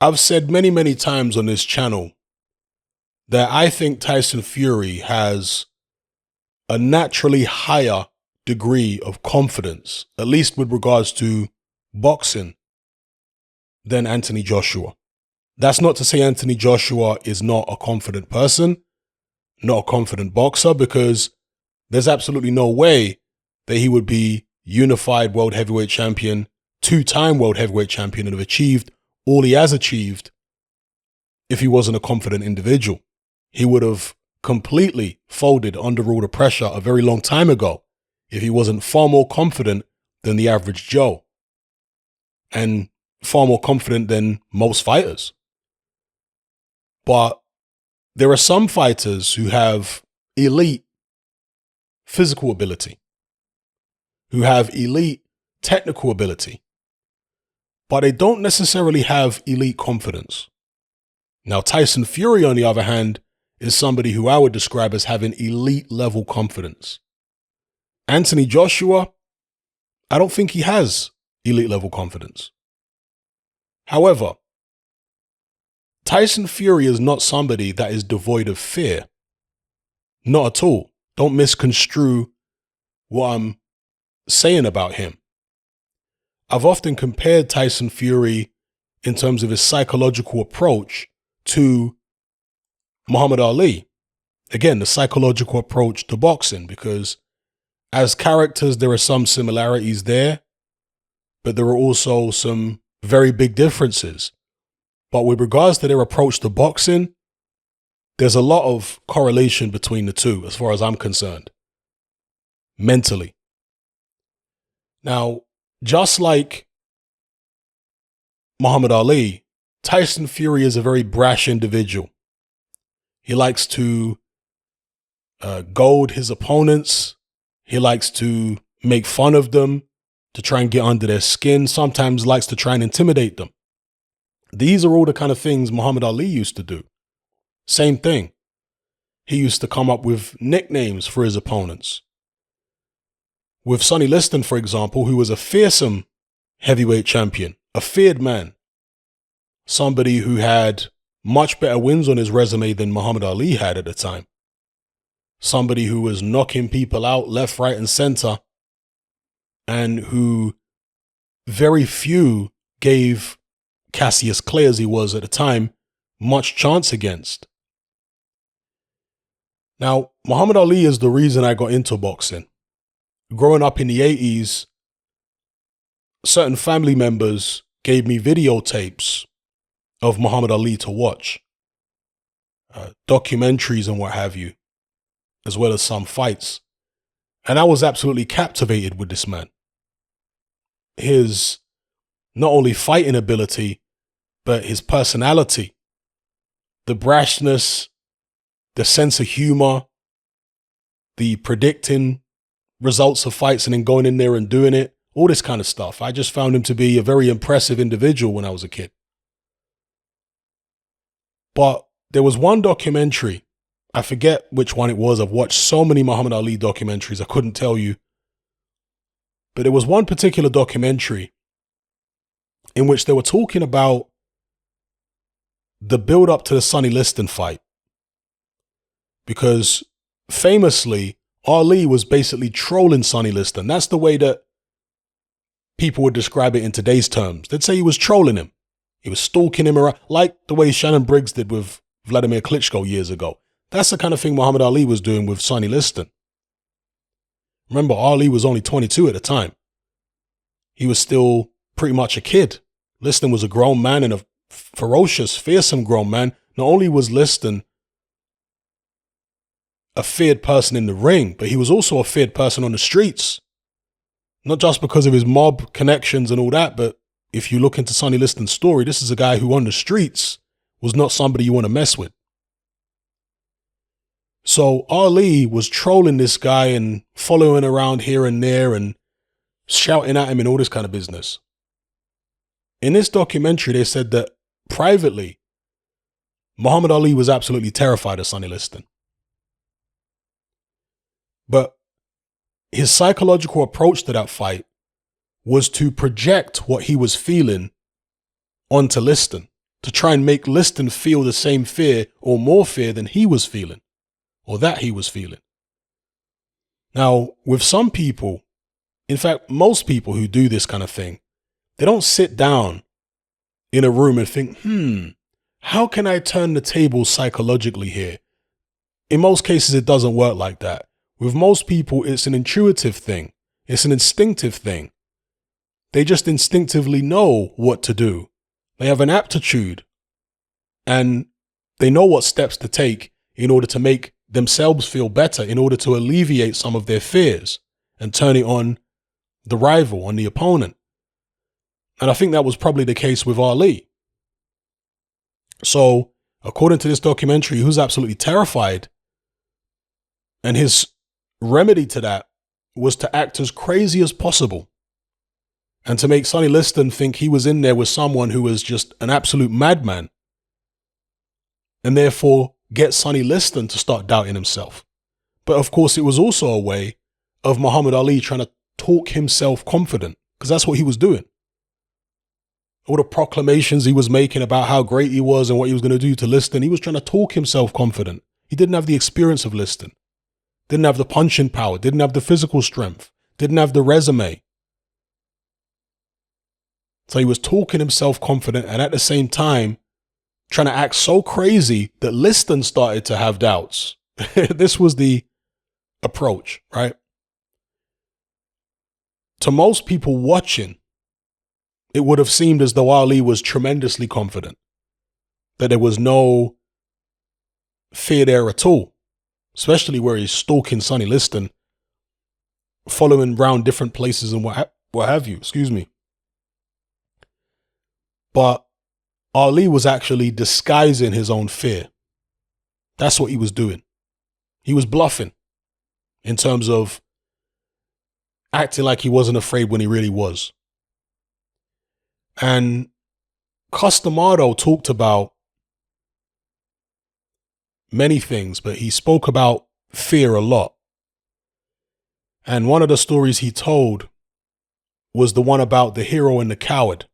I've said many, many times on this channel that I think Tyson Fury has a naturally higher degree of confidence, at least with regards to boxing, than Anthony Joshua. That's not to say Anthony Joshua is not a confident person, not a confident boxer, because there's absolutely no way that he would be unified world heavyweight champion, two-time world heavyweight champion, and have achieved all he has achieved if he wasn't a confident individual. He would have completely folded under all the pressure a very long time ago if he wasn't far more confident than the average Joe and far more confident than most fighters. But there are some fighters who have elite physical ability, who have elite technical ability, but they don't necessarily have elite confidence. Now, Tyson Fury, on the other hand, is somebody who I would describe as having elite level confidence. Anthony Joshua, I don't think he has elite level confidence. However, Tyson Fury is not somebody that is devoid of fear. Not at all. Don't misconstrue what I'm saying about him. I've often compared Tyson Fury in terms of his psychological approach to Muhammad Ali. Again, the psychological approach to boxing, because as characters, there are some similarities there, but there are also some very big differences. But with regards to their approach to boxing, there's a lot of correlation between the two, as far as I'm concerned, mentally. Now, just like Muhammad Ali, Tyson Fury is a very brash individual. He likes to goad his opponents. He likes to make fun of them, to try and get under their skin, sometimes likes to try and intimidate them. These are all the kind of things Muhammad Ali used to do. Same thing. He used to come up with nicknames for his opponents. With Sonny Liston, for example, who was a fearsome heavyweight champion, a feared man, somebody who had much better wins on his resume than Muhammad Ali had at the time, somebody who was knocking people out left, right, and center, and who very few gave Cassius Clay, as he was at the time, much chance against. Now, Muhammad Ali is the reason I got into boxing. Growing up in the 80s, certain family members gave me videotapes of Muhammad Ali to watch, documentaries and what have you, as well as some fights. And I was absolutely captivated with this man. His not only fighting ability, but his personality, the brashness, the sense of humor, the predicting results of fights and then going in there and doing it, all this kind of stuff. I just found him to be a very impressive individual when I was a kid. But there was one documentary, I forget which one it was. I've watched so many Muhammad Ali documentaries, I couldn't tell you. But there was one particular documentary in which they were talking about the build up to the Sonny Liston fight. Because famously, Ali was basically trolling Sonny Liston. That's the way that people would describe it in today's terms. They'd say he was trolling him. He was stalking him around, like the way Shannon Briggs did with Vladimir Klitschko years ago. That's the kind of thing Muhammad Ali was doing with Sonny Liston. Remember, Ali was only 22 at the time. He was still pretty much a kid. Liston was a grown man, and a ferocious, fearsome grown man. Not only was Liston a feared person in the ring, but he was also a feared person on the streets. Not just because of his mob connections and all that, but if you look into Sonny Liston's story, this is a guy who on the streets was not somebody you want to mess with. So Ali was trolling this guy and following around here and there and shouting at him and all this kind of business. In this documentary, they said that privately, Muhammad Ali was absolutely terrified of Sonny Liston. But his psychological approach to that fight was to project what he was feeling onto Liston. to try and make Liston feel the same fear or more fear than he was feeling, or that he was feeling. Now, with some people, in fact, most people who do this kind of thing, they don't sit down in a room and think, how can I turn the table psychologically here? In most cases, it doesn't work like that. With most people, it's an intuitive thing. It's an instinctive thing. They just instinctively know what to do. They have an aptitude and they know what steps to take in order to make themselves feel better, in order to alleviate some of their fears and turn it on the rival, on the opponent. And I think that was probably the case with Ali. So, according to this documentary, he was absolutely terrified. And his remedy to that was to act as crazy as possible and to make Sonny Liston think he was in there with someone who was just an absolute madman, and therefore get Sonny Liston to start doubting himself. But of course, it was also a way of Muhammad Ali trying to talk himself confident, because that's what he was doing. All the proclamations he was making about how great he was and what he was going to do to Liston, he was trying to talk himself confident. He didn't have the experience of Liston, didn't have the punching power, didn't have the physical strength, didn't have the resume. So he was talking himself confident and at the same time trying to act so crazy that Liston started to have doubts. This was the approach, right? To most people watching, it would have seemed as though Ali was tremendously confident, that there was no fear there at all, especially where he's stalking Sonny Liston, following around different places and what have you, But Ali was actually disguising his own fear. That's what he was doing. He was bluffing in terms of acting like he wasn't afraid when he really was. And Costamado talked about many things, but he spoke about fear a lot. And one of the stories he told was the one about the hero and the coward.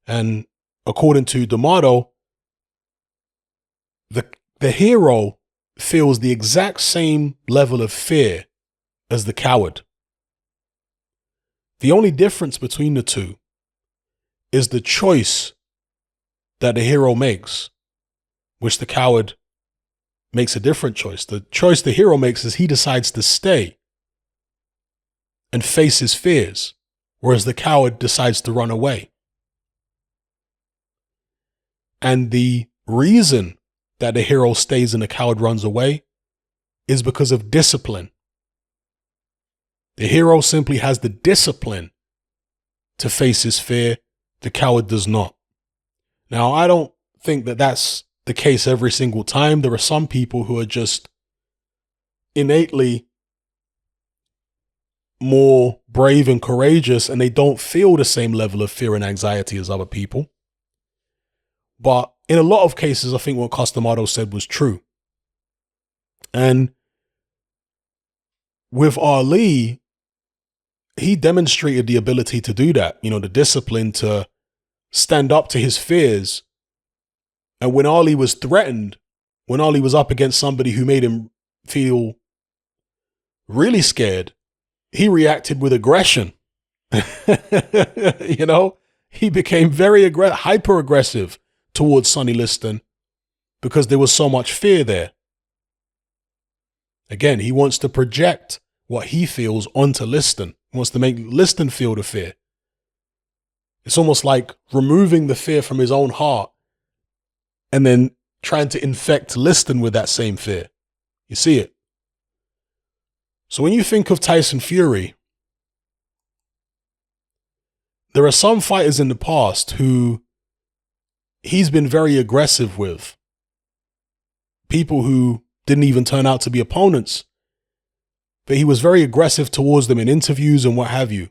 And according to D'Amato, the hero feels the exact same level of fear as the coward. The only difference between the two is the choice that the hero makes, which the coward makes a different choice. The choice the hero makes is he decides to stay and face his fears, whereas the coward decides to run away. And the reason that the hero stays and the coward runs away is because of discipline. The hero simply has the discipline to face his fear. The coward does not. Now, I don't think that that's the case every single time. There are some people who are just innately more brave and courageous, and they don't feel the same level of fear and anxiety as other people. But in a lot of cases, I think what Costamado said was true. And with Ali, he demonstrated the ability to do that, the discipline to stand up to his fears. And when Ali was threatened, when Ali was up against somebody who made him feel really scared, he reacted with aggression. He became very hyper aggressive towards Sonny Liston because there was so much fear there. Again, he wants to project what he feels onto Liston. He wants to make Liston feel the fear. It's almost like removing the fear from his own heart and then trying to infect Liston with that same fear. You see it? So when you think of Tyson Fury, there are some fighters in the past who he's been very aggressive with. People who didn't even turn out to be opponents, but he was very aggressive towards them in interviews and what have you.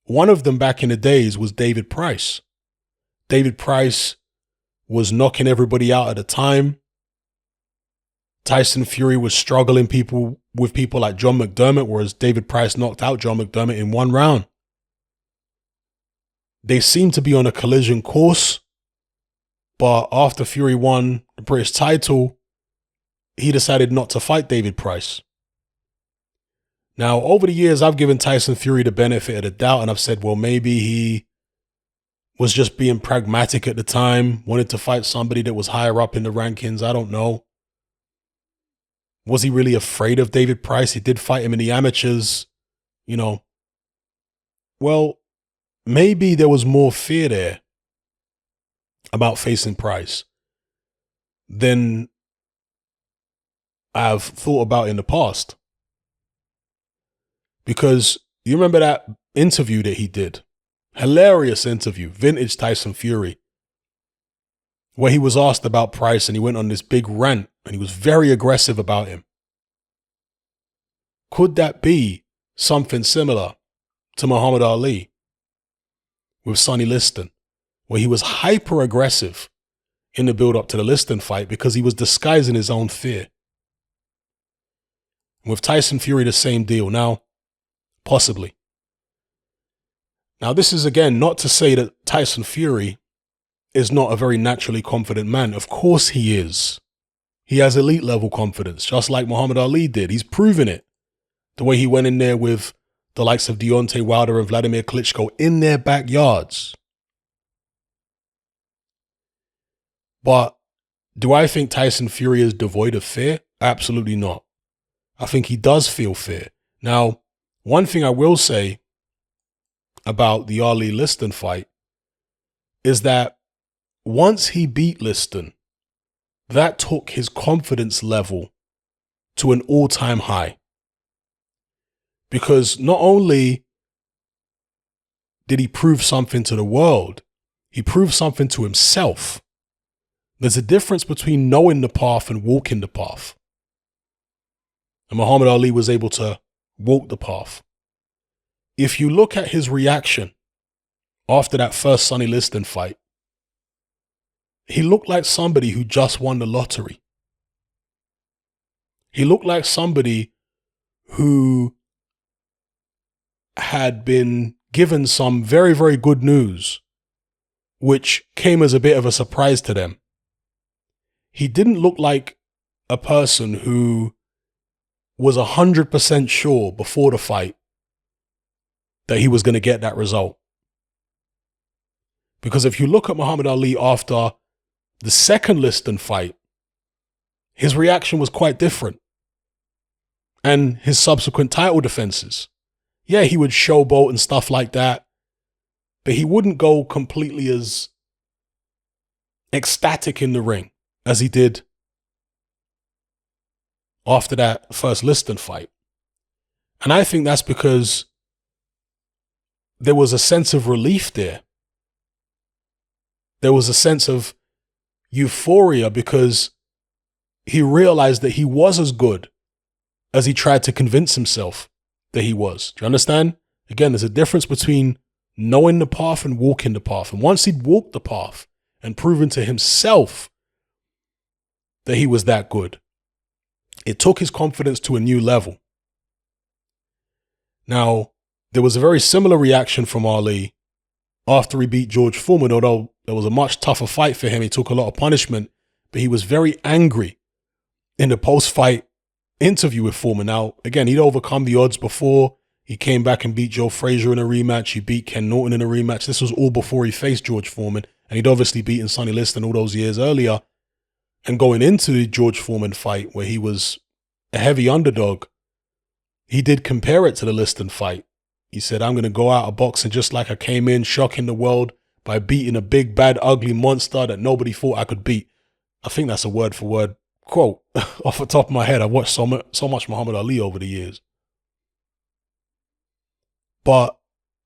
One of them back in the days was David Price. David Price was knocking everybody out at a time. Tyson Fury was struggling with people like John McDermott, whereas David Price knocked out John McDermott in one round. They seemed to be on a collision course, but after Fury won the British title, he decided not to fight David Price. Now, over the years, I've given Tyson Fury the benefit of the doubt, and I've said, well, maybe he was just being pragmatic at the time, wanted to fight somebody that was higher up in the rankings. I don't know. Was he really afraid of David Price? He did fight him in the amateurs, Well, maybe there was more fear there about facing Price than I've thought about in the past. Because you remember that interview that he did? Hilarious interview, vintage Tyson Fury, where he was asked about Price and he went on this big rant and he was very aggressive about him. Could that be something similar to Muhammad Ali with Sonny Liston, where he was hyper aggressive in the build up to the Liston fight because he was disguising his own fear? With Tyson Fury, the same deal. Now, possibly. Now, this is again not to say that Tyson Fury is not a very naturally confident man. Of course he is. He has elite level confidence, just like Muhammad Ali did. He's proven it. The way he went in there with the likes of Deontay Wilder and Vladimir Klitschko in their backyards. But do I think Tyson Fury is devoid of fear? Absolutely not. I think he does feel fear. Now, one thing I will say about the Ali Liston fight is that once he beat Liston, that took his confidence level to an all-time high. Because not only did he prove something to the world, he proved something to himself. There's a difference between knowing the path and walking the path. And Muhammad Ali was able to walk the path. If you look at his reaction after that first Sonny Liston fight, he looked like somebody who just won the lottery. He looked like somebody who had been given some very, very good news, which came as a bit of a surprise to them. He didn't look like a person who was 100% sure before the fight that he was going to get that result. Because if you look at Muhammad Ali after the second Liston fight, his reaction was quite different. And his subsequent title defenses. Yeah, he would showboat and stuff like that, but he wouldn't go completely as ecstatic in the ring as he did after that first Liston fight. And I think that's because there was a sense of relief there. There was a sense of euphoria because he realized that he was as good as he tried to convince himself that he was. Do you understand? Again, there's a difference between knowing the path and walking the path. And once he'd walked the path and proven to himself that he was that good, it took his confidence to a new level. Now, there was a very similar reaction from Ali after he beat George Foreman, although there was a much tougher fight for him. He took a lot of punishment, but he was very angry in the post-fight interview with Foreman. Now, again, he'd overcome the odds before. He came back and beat Joe Frazier in a rematch. He beat Ken Norton in a rematch. This was all before he faced George Foreman. And he'd obviously beaten Sonny Liston all those years earlier. And going into the George Foreman fight, where he was a heavy underdog, he did compare it to the Liston fight. He said, I'm going to go out of boxing just like I came in, shocking the world by beating a big, bad, ugly monster that nobody thought I could beat. I think that's a word-for-word quote off the top of my head. I've watched so much Muhammad Ali over the years. But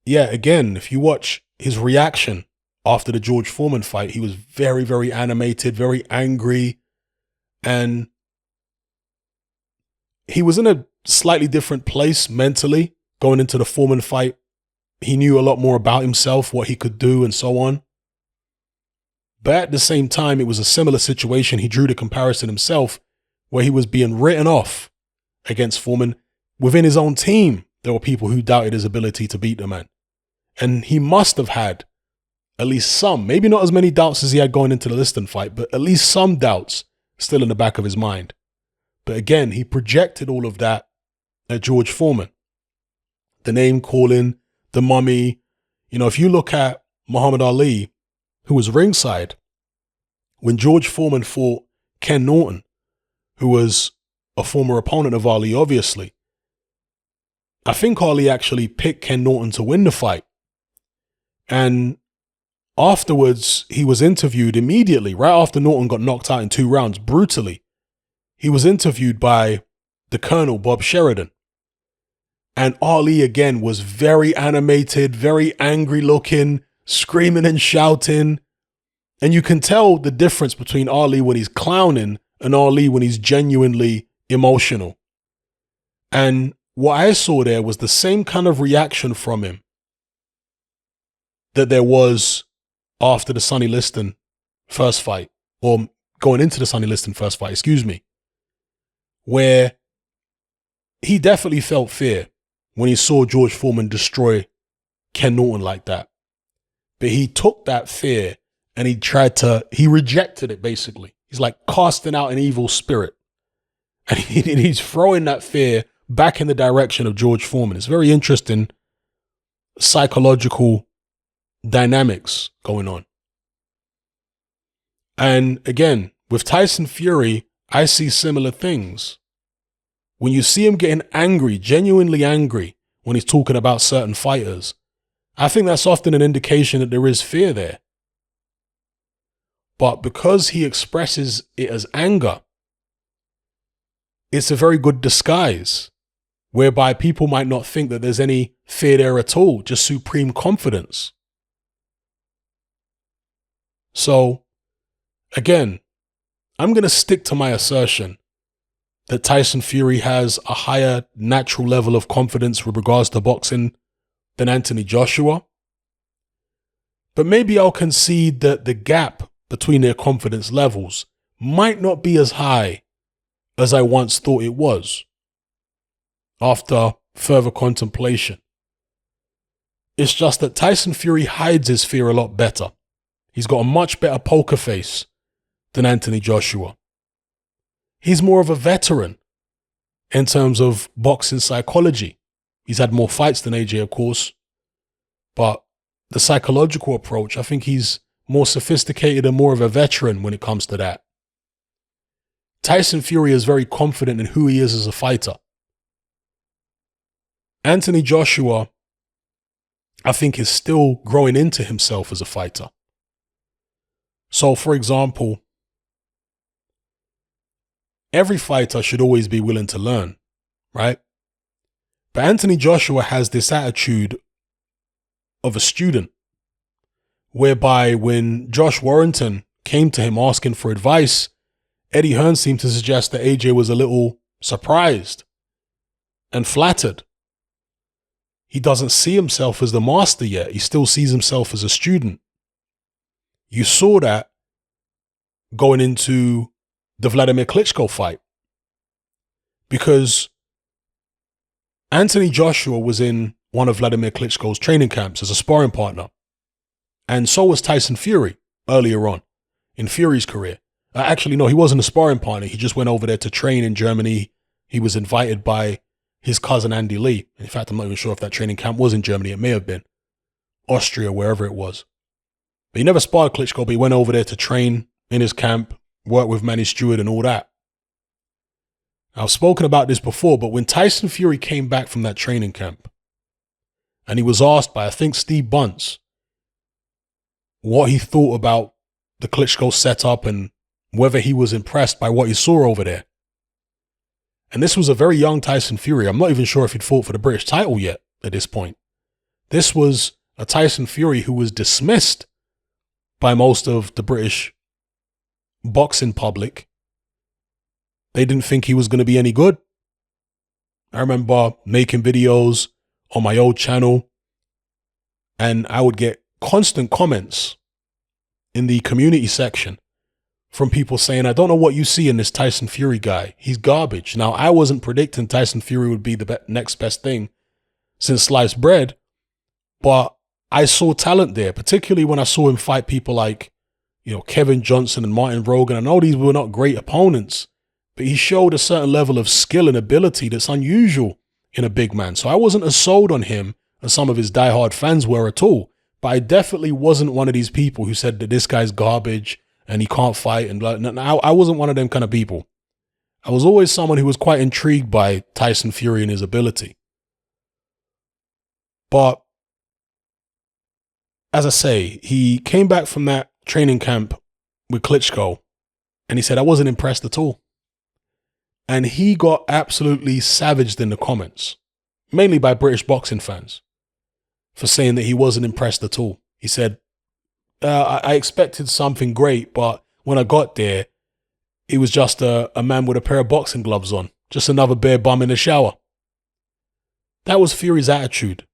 yeah, again, if you watch his reaction after the George Foreman fight, he was very, very animated, very angry. And he was in a slightly different place mentally going into the Foreman fight. He knew a lot more about himself, what he could do and so on. But at the same time, it was a similar situation. He drew the comparison himself where he was being written off against Foreman. Within his own team, there were people who doubted his ability to beat the man. And he must have had at least some, maybe not as many doubts as he had going into the Liston fight, but at least some doubts still in the back of his mind. But again, he projected all of that at George Foreman. The name calling, the mummy. You know, if you look at Muhammad Ali, who was ringside when George Foreman fought Ken Norton, who was a former opponent of Ali, obviously. I think Ali actually picked Ken Norton to win the fight. And afterwards, he was interviewed immediately, right after Norton got knocked out in 2 rounds, brutally. He was interviewed by the Colonel, Bob Sheridan. And Ali, again, was very animated, very angry looking, screaming and shouting. And you can tell the difference between Ali when he's clowning and Ali when he's genuinely emotional. And what I saw there was the same kind of reaction from him that there was after the Sonny Liston first fight, or going into the Sonny Liston first fight, excuse me, where he definitely felt fear when he saw George Foreman destroy Ken Norton like that. But he took that fear and he rejected it basically. He's like casting out an evil spirit. And he's throwing that fear back in the direction of George Foreman. It's very interesting psychological dynamics going on. And again, with Tyson Fury, I see similar things. When you see him getting angry, genuinely angry, when he's talking about certain fighters, I think that's often an indication that there is fear there. But because he expresses it as anger, it's a very good disguise, whereby people might not think that there's any fear there at all, just supreme confidence. So, again, I'm going to stick to my assertion that Tyson Fury has a higher natural level of confidence with regards to boxing than Anthony Joshua. But maybe I'll concede that the gap between their confidence levels might not be as high as I once thought it was after further contemplation. It's just that Tyson Fury hides his fear a lot better. He's got a much better poker face than Anthony Joshua. He's more of a veteran in terms of boxing psychology. He's had more fights than AJ, of course, but the psychological approach, I think he's more sophisticated and more of a veteran when it comes to that. Tyson Fury is very confident in who he is as a fighter. Anthony Joshua, I think, is still growing into himself as a fighter. So, for example, every fighter should always be willing to learn, right? But Anthony Joshua has this attitude of a student, whereby when Josh Warrington came to him asking for advice, Eddie Hearn seemed to suggest that AJ was a little surprised and flattered. He doesn't see himself as the master yet. He still sees himself as a student. You saw that going into the Vladimir Klitschko fight, because Anthony Joshua was in one of Vladimir Klitschko's training camps as a sparring partner. And so was Tyson Fury earlier on in Fury's career. Actually, no, he wasn't a sparring partner. He just went over there to train in Germany. He was invited by his cousin Andy Lee. In fact, I'm not even sure if that training camp was in Germany. It may have been Austria, wherever it was. But he never sparred Klitschko, but he went over there to train in his camp, work with Manny Stewart and all that. I've spoken about this before, but when Tyson Fury came back from that training camp and he was asked by, I think, Steve Bunce, what he thought about the Klitschko setup and whether he was impressed by what he saw over there. And this was a very young Tyson Fury. I'm not even sure if he'd fought for the British title yet at this point. This was a Tyson Fury who was dismissed by most of the British boxing public. They didn't think he was going to be any good. I remember making videos on my old channel, and I would get constant comments in the community section from people saying, I don't know what you see in this Tyson Fury guy. He's garbage. Now, I wasn't predicting Tyson Fury would be the next best thing since sliced bread, but I saw talent there, particularly when I saw him fight people like, Kevin Johnson and Martin Rogan. I know these were not great opponents, but he showed a certain level of skill and ability that's unusual in a big man. So I wasn't as sold on him as some of his diehard fans were at all. But I definitely wasn't one of these people who said that this guy's garbage and he can't fight. And I wasn't one of them kind of people. I was always someone who was quite intrigued by Tyson Fury and his ability. But as I say, he came back from that training camp with Klitschko and he said, I wasn't impressed at all. And he got absolutely savaged in the comments, mainly by British boxing fans, for saying that he wasn't impressed at all. He said, I expected something great, but when I got there, it was just a man with a pair of boxing gloves on, just another bare bum in the shower. That was Fury's attitude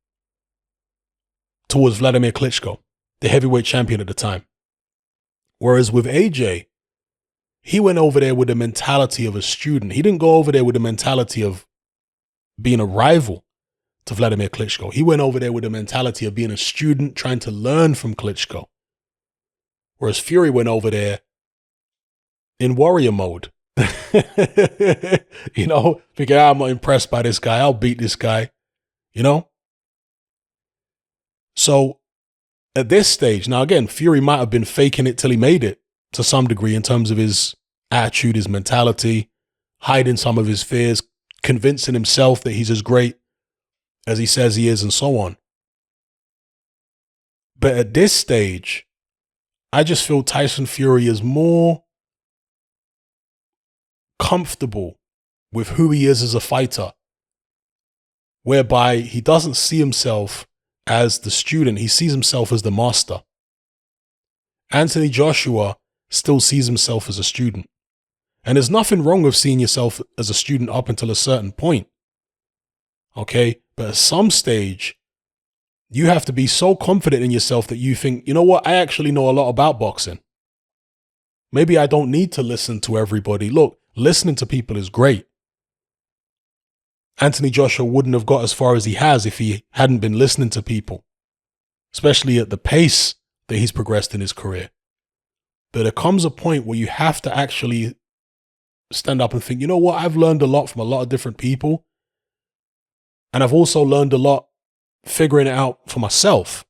towards Vladimir Klitschko, the heavyweight champion at the time. Whereas with AJ, he went over there with the mentality of a student. He didn't go over there with the mentality of being a rival to Vladimir Klitschko. He went over there with the mentality of being a student trying to learn from Klitschko. Whereas Fury went over there in warrior mode. Thinking, I'm not impressed by this guy. I'll beat this guy. So at this stage, now again, Fury might have been faking it till he made it to some degree in terms of his attitude, his mentality, hiding some of his fears, convincing himself that he's as great as he says he is, and so on. But at this stage, I just feel Tyson Fury is more comfortable with who he is as a fighter, whereby he doesn't see himself as the student, he sees himself as the master. Anthony Joshua still sees himself as a student. And there's nothing wrong with seeing yourself as a student up until a certain point. Okay? But at some stage, you have to be so confident in yourself that you think, you know what, I actually know a lot about boxing. Maybe I don't need to listen to everybody. Look, listening to people is great. Anthony Joshua wouldn't have got as far as he has if he hadn't been listening to people, especially at the pace that he's progressed in his career. But there comes a point where you have to actually stand up and think, you know what, I've learned a lot from a lot of different people. And I've also learned a lot figuring it out for myself.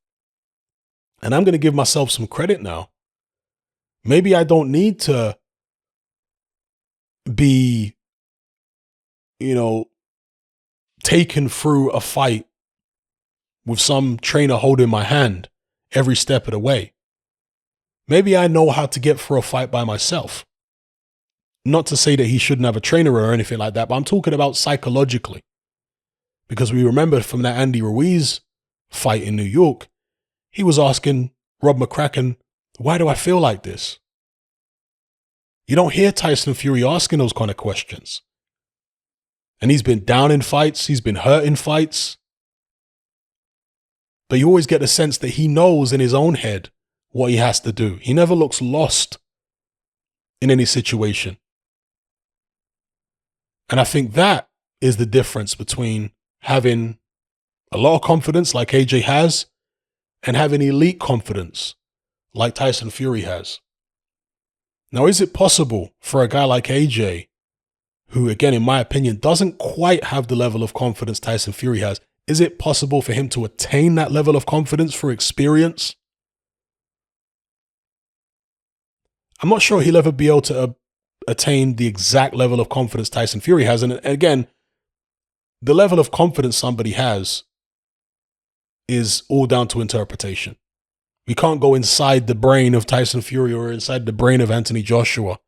And I'm going to give myself some credit now. Maybe I don't need to be, taken through a fight with some trainer holding my hand every step of the way. Maybe I know how to get through a fight by myself. Not to say that he shouldn't have a trainer or anything like that, but I'm talking about psychologically. Because we remember from that Andy Ruiz fight in New York, he was asking Rob McCracken, why do I feel like this? You don't hear Tyson Fury asking those kind of questions. And he's been down in fights, he's been hurt in fights. But you always get the sense that he knows in his own head what he has to do. He never looks lost in any situation. And I think that is the difference between having a lot of confidence like AJ has and having elite confidence like Tyson Fury has. Now, is it possible for a guy like AJ, who, again, in my opinion, doesn't quite have the level of confidence Tyson Fury has, is it possible for him to attain that level of confidence through experience? I'm not sure he'll ever be able to attain the exact level of confidence Tyson Fury has. And again, the level of confidence somebody has is all down to interpretation. We can't go inside the brain of Tyson Fury or inside the brain of Anthony Joshua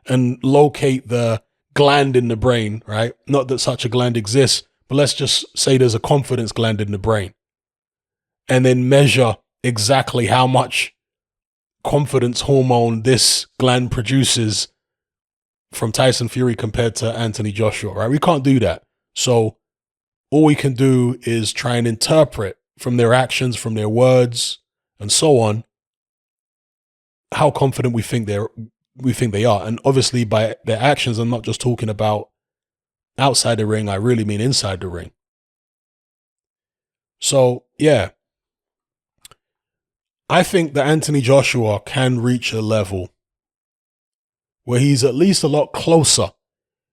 and locate the gland in the brain, right? Not that such a gland exists, but let's just say there's a confidence gland in the brain. And then measure exactly how much confidence hormone this gland produces from Tyson Fury compared to Anthony Joshua, right? We can't do that. So all we can do is try and interpret from their actions, from their words, and so on, how confident we think they are. And obviously by their actions, I'm not just talking about outside the ring, I really mean inside the ring. So yeah, I think that Anthony Joshua can reach a level where he's at least a lot closer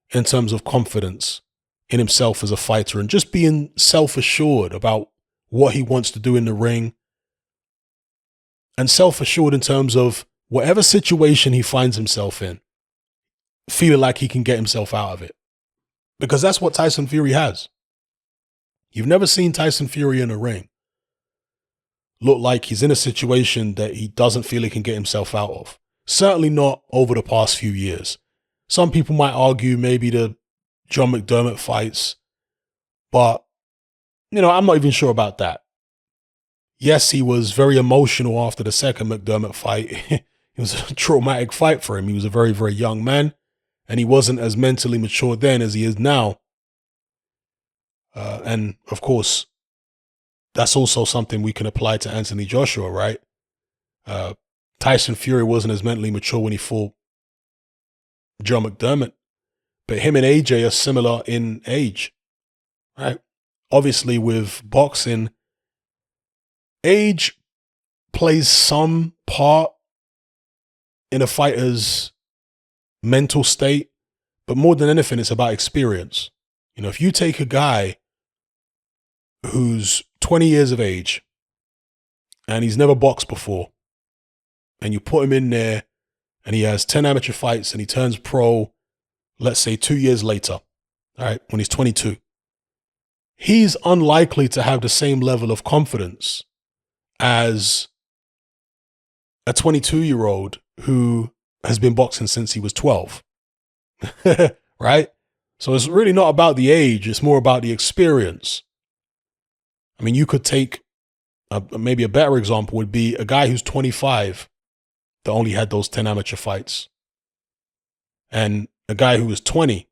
in terms of confidence in himself as a fighter and just being self-assured about what he wants to do in the ring, and self-assured in terms of whatever situation he finds himself in, feeling like he can get himself out of it. Because that's what Tyson Fury has. You've never seen Tyson Fury in a ring look like he's in a situation that he doesn't feel he can get himself out of. Certainly not over the past few years. Some people might argue maybe the John McDermott fights, but, I'm not even sure about that. Yes, he was very emotional after the second McDermott fight. It was a traumatic fight for him. He was a very, very young man, and he wasn't as mentally mature then as he is now. And of course, that's also something we can apply to Anthony Joshua, right? Tyson Fury wasn't as mentally mature when he fought John McDermott, but him and AJ are similar in age, right? Obviously, with boxing, age plays some part in a fighter's mental state, but more than anything, it's about experience. If you take a guy who's 20 years of age and he's never boxed before, and you put him in there and he has 10 amateur fights and he turns pro, let's say 2 years later, all right, when he's 22, he's unlikely to have the same level of confidence as a 22-year-old who has been boxing since he was 12, right? So it's really not about the age. It's more about the experience. I mean, you could take maybe a better example would be a guy who's 25 that only had those 10 amateur fights, and a guy who was 20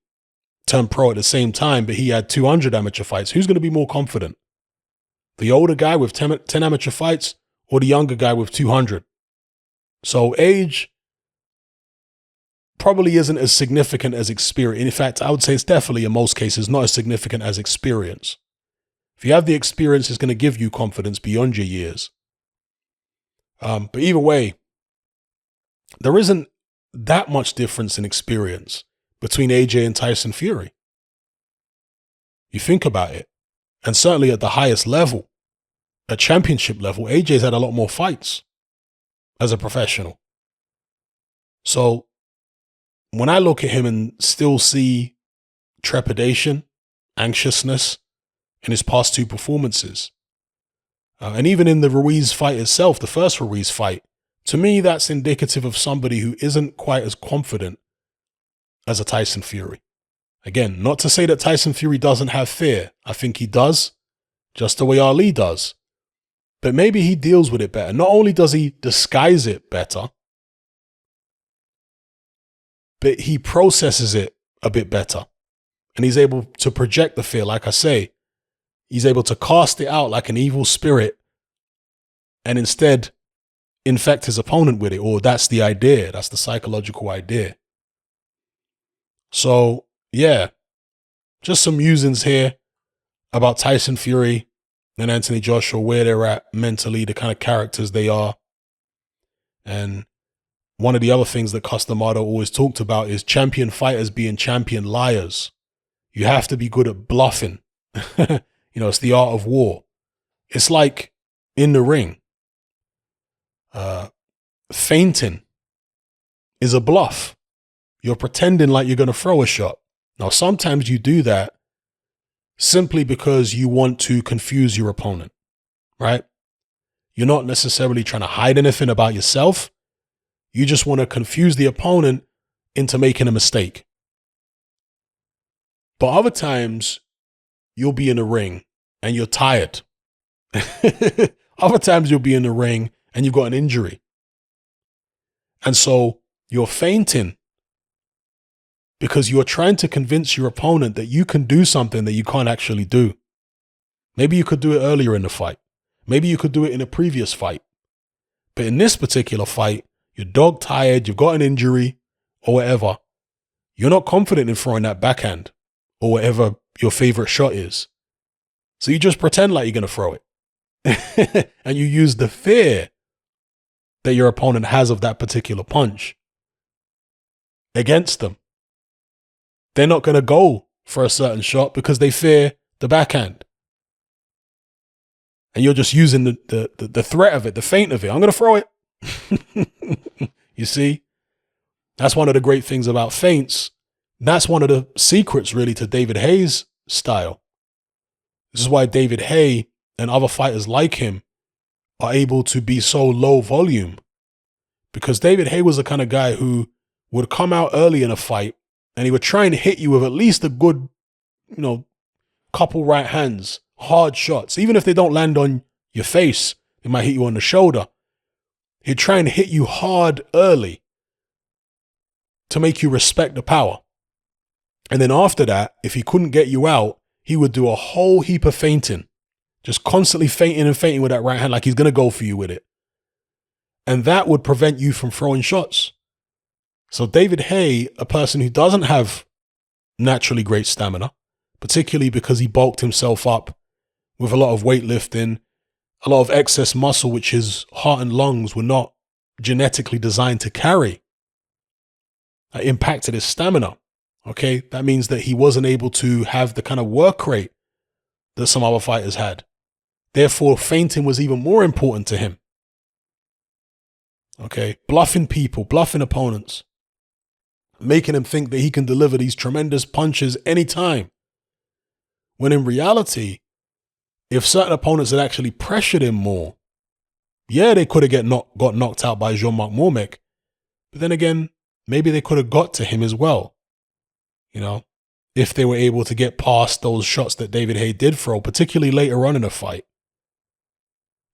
turned pro at the same time, but he had 200 amateur fights. Who's going to be more confident? The older guy with 10 amateur fights or the younger guy with 200? So age probably isn't as significant as experience. In fact, I would say it's definitely in most cases not as significant as experience. If you have the experience, it's going to give you confidence beyond your years. But either way, there isn't that much difference in experience between AJ and Tyson Fury. You think about it. And certainly at the highest level, at championship level, AJ's had a lot more fights as a professional. So when I look at him and still see trepidation, anxiousness in his past two performances, and even in the Ruiz fight itself, the first Ruiz fight, to me, that's indicative of somebody who isn't quite as confident as a Tyson Fury. Again, not to say that Tyson Fury doesn't have fear. I think he does, just the way Ali does. But maybe he deals with it better. Not only does he disguise it better, but he processes it a bit better. And he's able to project the fear, like I say. He's able to cast it out like an evil spirit and instead infect his opponent with it. Or that's the idea. That's the psychological idea. So, yeah, just some musings here about Tyson Fury and Anthony Joshua, where they're at mentally, the kind of characters they are. And one of the other things that Customado always talked about is champion fighters being champion liars. You have to be good at bluffing. It's the art of war. It's like in the ring. Feinting is a bluff. You're pretending like you're going to throw a shot. Now, sometimes you do that simply because you want to confuse your opponent, right? You're not necessarily trying to hide anything about yourself. You just want to confuse the opponent into making a mistake. But other times, you'll be in the ring and you're tired. Other times, you'll be in the ring and you've got an injury. And so you're feinting because you're trying to convince your opponent that you can do something that you can't actually do. Maybe you could do it earlier in the fight. Maybe you could do it in a previous fight. But in this particular fight, you're dog tired, you've got an injury or whatever. You're not confident in throwing that backhand or whatever your favorite shot is. So you just pretend like you're going to throw it. And you use the fear that your opponent has of that particular punch against them. They're not going to go for a certain shot because they fear the backhand. And you're just using the threat of it, the feint of it. I'm going to throw it. You see? That's one of the great things about feints. That's one of the secrets, really, to David Haye's style. This is why David Haye and other fighters like him are able to be so low volume. Because David Haye was the kind of guy who would come out early in a fight and he would try and hit you with at least a good, couple right hands, hard shots. Even if they don't land on your face, they might hit you on the shoulder. He'd try and hit you hard early to make you respect the power. And then after that, if he couldn't get you out, he would do a whole heap of feinting. Just constantly feinting and feinting with that right hand like he's going to go for you with it. And that would prevent you from throwing shots. So David Haye, a person who doesn't have naturally great stamina, particularly because he bulked himself up with a lot of weightlifting, a lot of excess muscle, which his heart and lungs were not genetically designed to carry, impacted his stamina. Okay, that means that he wasn't able to have the kind of work rate that some other fighters had. Therefore, feinting was even more important to him. Okay, bluffing people, bluffing opponents, making them think that he can deliver these tremendous punches anytime. When in reality, if certain opponents had actually pressured him more, yeah, they could have got knocked out by Jean-Marc Mormec. But then again, maybe they could have got to him as well. If they were able to get past those shots that David Haye did throw, particularly later on in the fight,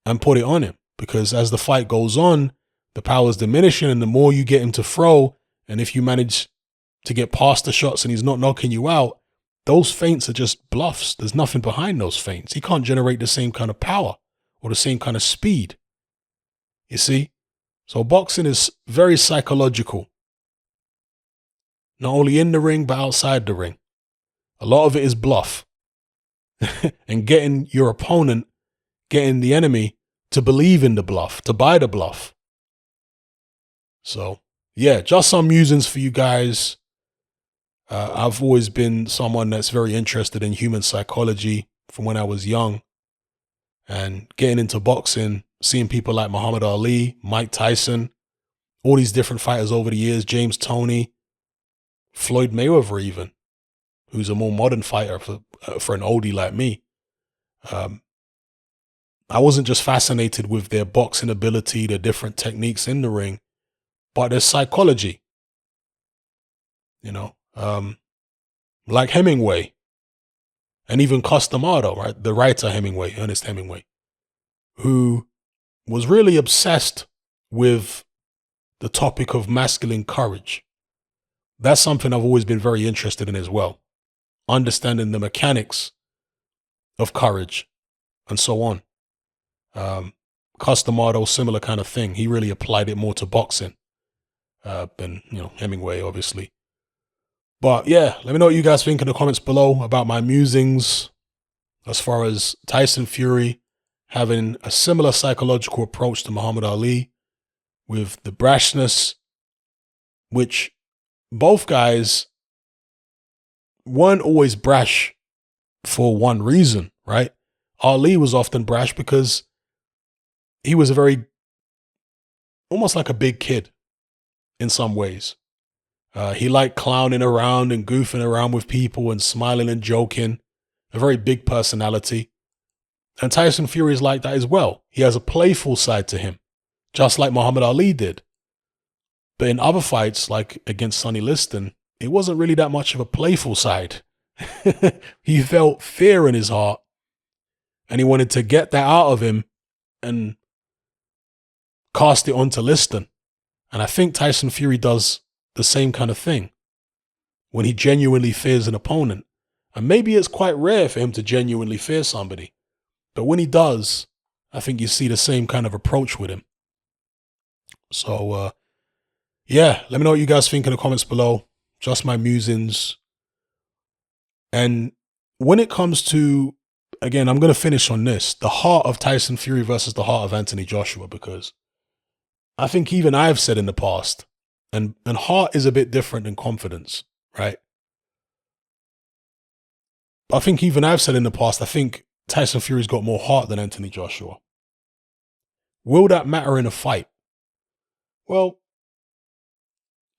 and put it on him. Because as the fight goes on, the power is diminishing, and the more you get him to throw, and if you manage to get past the shots and he's not knocking you out, those feints are just bluffs. There's nothing behind those feints. He can't generate the same kind of power or the same kind of speed. You see? So boxing is very psychological. Not only in the ring, but outside the ring. A lot of it is bluff. And getting your opponent, getting the enemy to believe in the bluff, to buy the bluff. So, yeah, just some musings for you guys. I've always been someone that's very interested in human psychology from when I was young. And getting into boxing, seeing people like Muhammad Ali, Mike Tyson, all these different fighters over the years, James Toney, Floyd Mayweather even, who's a more modern fighter for an oldie like me. I wasn't just fascinated with their boxing ability, their different techniques in the ring, but their psychology. Like Hemingway, and even Costamado, right? The writer Hemingway, Ernest Hemingway, who was really obsessed with the topic of masculine courage. That's something I've always been very interested in as well. Understanding the mechanics of courage and so on. Costamado, similar kind of thing. He really applied it more to boxing than, Hemingway, obviously. But yeah, let me know what you guys think in the comments below about my musings as far as Tyson Fury having a similar psychological approach to Muhammad Ali with the brashness, which both guys weren't always brash for one reason, right? Ali was often brash because he was almost like a big kid in some ways. He liked clowning around and goofing around with people and smiling and joking. A very big personality. And Tyson Fury is like that as well. He has a playful side to him, just like Muhammad Ali did. But in other fights, like against Sonny Liston, it wasn't really that much of a playful side. He felt fear in his heart, and he wanted to get that out of him and cast it onto Liston. And I think Tyson Fury does the same kind of thing when he genuinely fears an opponent. And maybe it's quite rare for him to genuinely fear somebody. But when he does, I think you see the same kind of approach with him. So, yeah, let me know what you guys think in the comments below. Just my musings. And when it comes to, again, I'm going to finish on this, the heart of Tyson Fury versus the heart of Anthony Joshua, because I think even I've said in the past, and heart is a bit different than confidence, right? I think even I've said in the past, I think Tyson Fury's got more heart than Anthony Joshua. Will that matter in a fight? Well,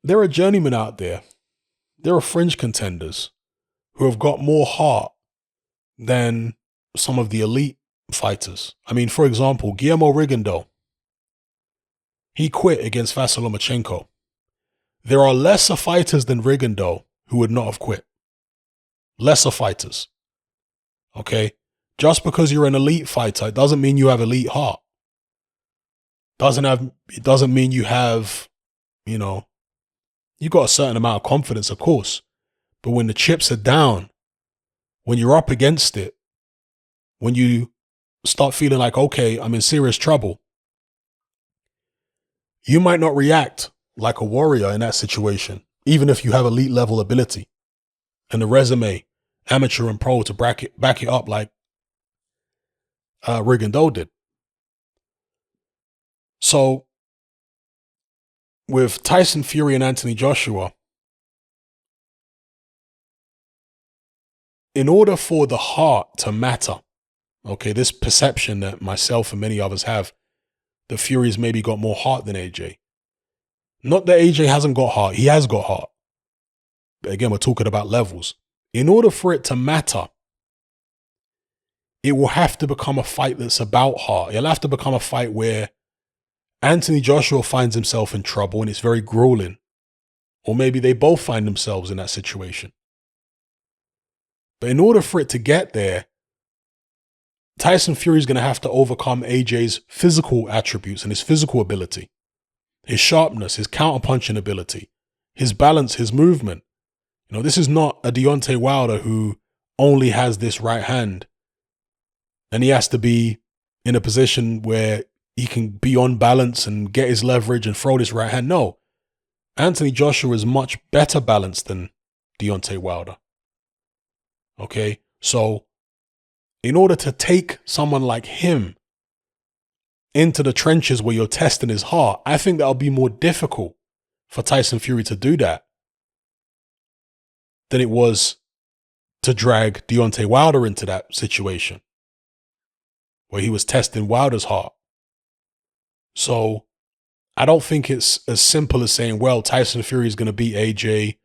there are journeymen out there. There are fringe contenders who have got more heart than some of the elite fighters. I mean, for example, Guillermo Rigondeaux. He quit against Vasyl Lomachenko. There are lesser fighters than Rigondeaux who would not have quit. Lesser fighters. Okay? Just because you're an elite fighter, it doesn't mean you have elite heart. It doesn't mean you have, you got a certain amount of confidence, of course. But when the chips are down, when you're up against it, when you start feeling like, okay, I'm in serious trouble, you might not react like a warrior in that situation, even if you have elite level ability and the resume, amateur and pro, to back it up like Rigondeaux did. So with Tyson Fury and Anthony Joshua, in order for the heart to matter, okay, this perception that myself and many others have, the Fury's maybe got more heart than AJ. Not that AJ hasn't got heart. He has got heart. But again, we're talking about levels. In order for it to matter, it will have to become a fight that's about heart. It'll have to become a fight where Anthony Joshua finds himself in trouble and it's very grueling. Or maybe they both find themselves in that situation. But in order for it to get there, Tyson Fury is going to have to overcome AJ's physical attributes and his physical ability, his sharpness, his counterpunching ability, his balance, his movement. This is not a Deontay Wilder who only has this right hand and he has to be in a position where he can be on balance and get his leverage and throw this right hand. No, Anthony Joshua is much better balanced than Deontay Wilder. Okay, so in order to take someone like him into the trenches where you're testing his heart, I think that'll be more difficult for Tyson Fury to do that than it was to drag Deontay Wilder into that situation where he was testing Wilder's heart. So I don't think it's as simple as saying, well, Tyson Fury is going to beat AJ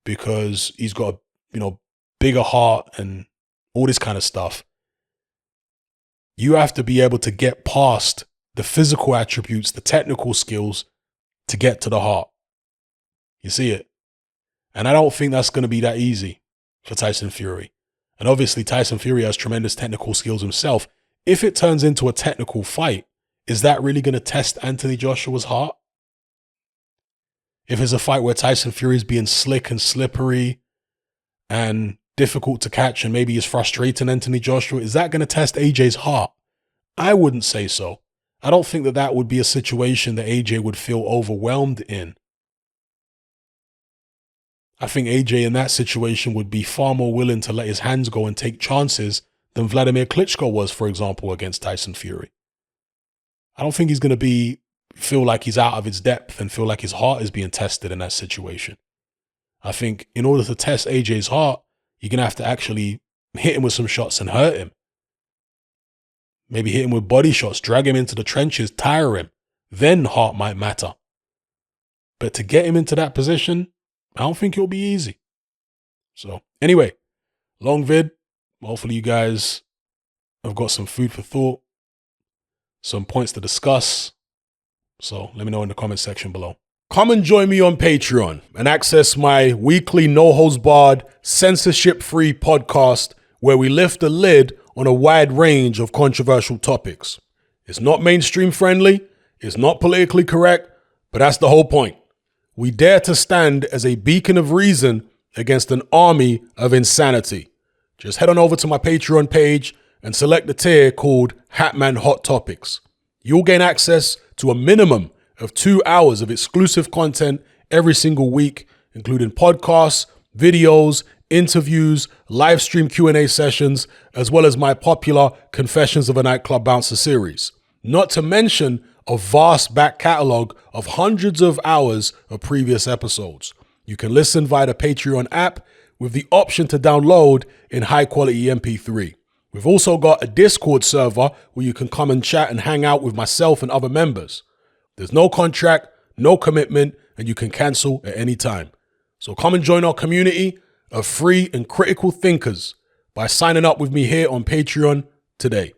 because he's got a, bigger heart and all this kind of stuff. You have to be able to get past the physical attributes, the technical skills to get to the heart. You see it? And I don't think that's going to be that easy for Tyson Fury. And obviously Tyson Fury has tremendous technical skills himself. If it turns into a technical fight, is that really going to test Anthony Joshua's heart? If it's a fight where Tyson Fury is being slick and slippery and difficult to catch and maybe is frustrating Anthony Joshua, is that going to test AJ's heart? I wouldn't say so. I don't think that would be a situation that AJ would feel overwhelmed in. I think AJ in that situation would be far more willing to let his hands go and take chances than Vladimir Klitschko was, for example, against Tyson Fury. I don't think he's going to feel like he's out of his depth and feel like his heart is being tested in that situation. I think in order to test AJ's heart, you're going to have to actually hit him with some shots and hurt him. Maybe hit him with body shots, drag him into the trenches, tire him. Then heart might matter. But to get him into that position, I don't think it'll be easy. So anyway, long vid. Hopefully you guys have got some food for thought, some points to discuss. So let me know in the comment section below. Come and join me on Patreon and access my weekly no-holds-barred, censorship-free podcast where we lift the lid on a wide range of controversial topics. It's not mainstream friendly, it's not politically correct, but that's the whole point. We dare to stand as a beacon of reason against an army of insanity. Just head on over to my Patreon page and select the tier called Hatman Hot Topics. You'll gain access to a minimum of 2 hours of exclusive content every single week, including podcasts, videos, interviews, live stream Q&A sessions, as well as my popular Confessions of a Nightclub Bouncer series. Not to mention a vast back catalog of hundreds of hours of previous episodes. You can listen via the Patreon app with the option to download in high quality MP3. We've also got a Discord server where you can come and chat and hang out with myself and other members. There's no contract, no commitment, and you can cancel at any time. So come and join our community of free and critical thinkers by signing up with me here on Patreon today.